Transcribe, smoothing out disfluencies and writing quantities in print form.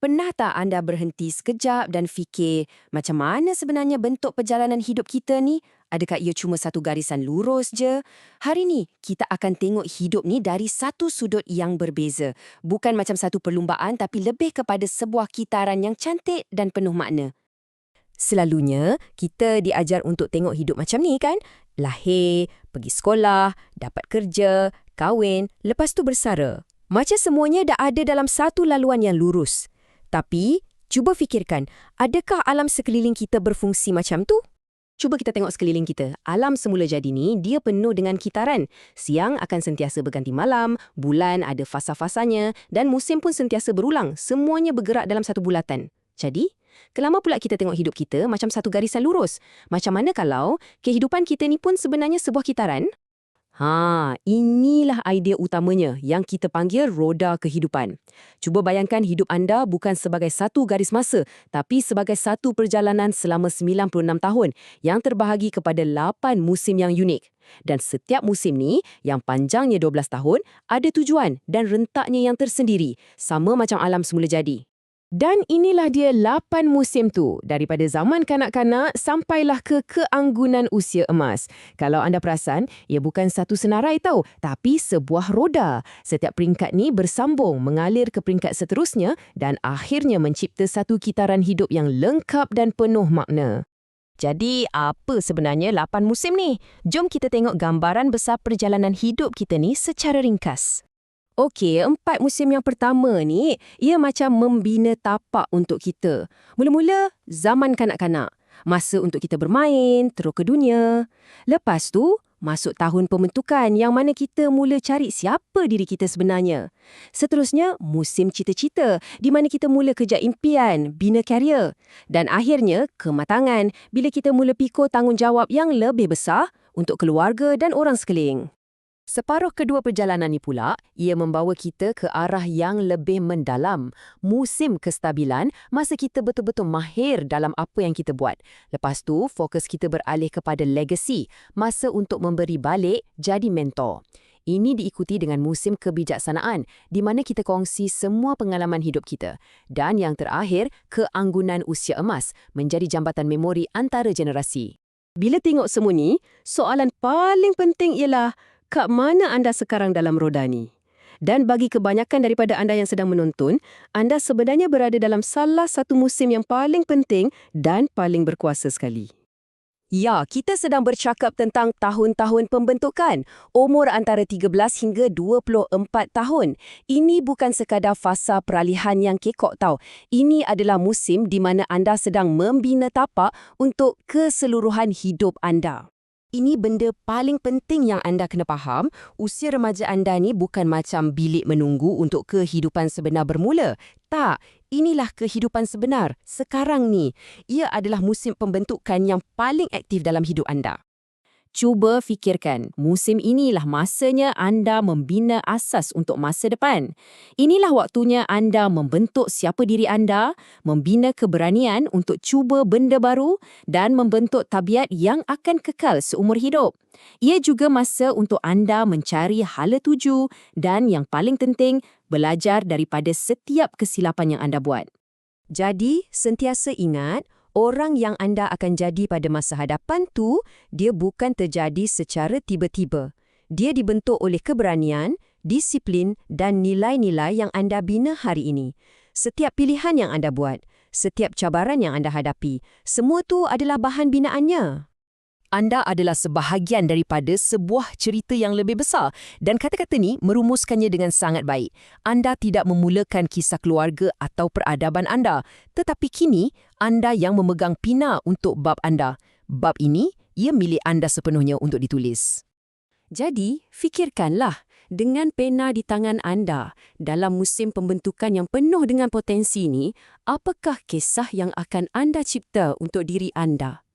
Pernah tak anda berhenti sekejap dan fikir macam mana sebenarnya bentuk perjalanan hidup kita ni? Adakah ia cuma satu garisan lurus je? Hari ni, kita akan tengok hidup ni dari satu sudut yang berbeza. Bukan macam satu perlumbaan tapi lebih kepada sebuah kitaran yang cantik dan penuh makna. Selalunya, kita diajar untuk tengok hidup macam ni kan? Lahir, pergi sekolah, dapat kerja, kahwin, lepas tu bersara. Macam semuanya dah ada dalam satu laluan yang lurus. Tapi, cuba fikirkan, adakah alam sekeliling kita berfungsi macam tu? Cuba kita tengok sekeliling kita. Alam semula jadi ni, dia penuh dengan kitaran. Siang akan sentiasa berganti malam, bulan ada fasa-fasanya, dan musim pun sentiasa berulang. Semuanya bergerak dalam satu bulatan. Jadi, kelama pula kita tengok hidup kita macam satu garisan lurus. Macam mana kalau kehidupan kita ni pun sebenarnya sebuah kitaran? Inilah idea utamanya yang kita panggil roda kehidupan. Cuba bayangkan hidup anda bukan sebagai satu garis masa, tapi sebagai satu perjalanan selama 96 tahun yang terbahagi kepada 8 musim yang unik. Dan setiap musim ni, yang panjangnya 12 tahun, ada tujuan dan rentaknya yang tersendiri, sama macam alam semula jadi. Dan inilah dia 8 musim tu, daripada zaman kanak-kanak sampailah ke keanggunan usia emas. Kalau anda perasan, ia bukan satu senarai tau, tapi sebuah roda. Setiap peringkat ni bersambung, mengalir ke peringkat seterusnya dan akhirnya mencipta satu kitaran hidup yang lengkap dan penuh makna. Jadi, apa sebenarnya 8 musim ni? Jom kita tengok gambaran besar perjalanan hidup kita ni secara ringkas. Okey, 4 musim yang pertama ni, ia macam membina tapak untuk kita. Mula-mula, zaman kanak-kanak. Masa untuk kita bermain, terus ke dunia. Lepas tu, masuk tahun pembentukan yang mana kita mula cari siapa diri kita sebenarnya. Seterusnya, musim cita-cita, di mana kita mula kejar impian, bina karier. Dan akhirnya, kematangan, bila kita mula pikul tanggungjawab yang lebih besar untuk keluarga dan orang sekeliling. Separuh kedua perjalanan ni pula, ia membawa kita ke arah yang lebih mendalam. Musim kestabilan, masa kita betul-betul mahir dalam apa yang kita buat. Lepas tu, fokus kita beralih kepada legacy, masa untuk memberi balik jadi mentor. Ini diikuti dengan musim kebijaksanaan, di mana kita kongsi semua pengalaman hidup kita. Dan yang terakhir, keanggunan usia emas, menjadi jambatan memori antara generasi. Bila tengok semua ni, soalan paling penting ialah, kat mana anda sekarang dalam roda ni? Dan bagi kebanyakan daripada anda yang sedang menonton, anda sebenarnya berada dalam salah satu musim yang paling penting dan paling berkuasa sekali. Ya, kita sedang bercakap tentang tahun-tahun pembentukan, umur antara 13 hingga 24 tahun. Ini bukan sekadar fasa peralihan yang kekok tau. Ini adalah musim di mana anda sedang membina tapak untuk keseluruhan hidup anda. Ini benda paling penting yang anda kena faham, usia remaja anda ni bukan macam bilik menunggu untuk kehidupan sebenar bermula. Tak, inilah kehidupan sebenar. Sekarang ni, ia adalah musim pembentukan yang paling aktif dalam hidup anda. Cuba fikirkan, musim inilah masanya anda membina asas untuk masa depan. Inilah waktunya anda membentuk siapa diri anda, membina keberanian untuk cuba benda baru dan membentuk tabiat yang akan kekal seumur hidup. Ia juga masa untuk anda mencari hala tuju dan yang paling penting, belajar daripada setiap kesilapan yang anda buat. Jadi, sentiasa ingat, orang yang anda akan jadi pada masa hadapan tu, dia bukan terjadi secara tiba-tiba. Dia dibentuk oleh keberanian, disiplin dan nilai-nilai yang anda bina hari ini. Setiap pilihan yang anda buat, setiap cabaran yang anda hadapi, semua tu adalah bahan binaannya. Anda adalah sebahagian daripada sebuah cerita yang lebih besar dan kata-kata ni merumuskannya dengan sangat baik. Anda tidak memulakan kisah keluarga atau peradaban anda, tetapi kini anda yang memegang pina untuk bab anda. Bab ini, ia milik anda sepenuhnya untuk ditulis. Jadi, fikirkanlah dengan pena di tangan anda dalam musim pembentukan yang penuh dengan potensi ini, apakah kisah yang akan anda cipta untuk diri anda?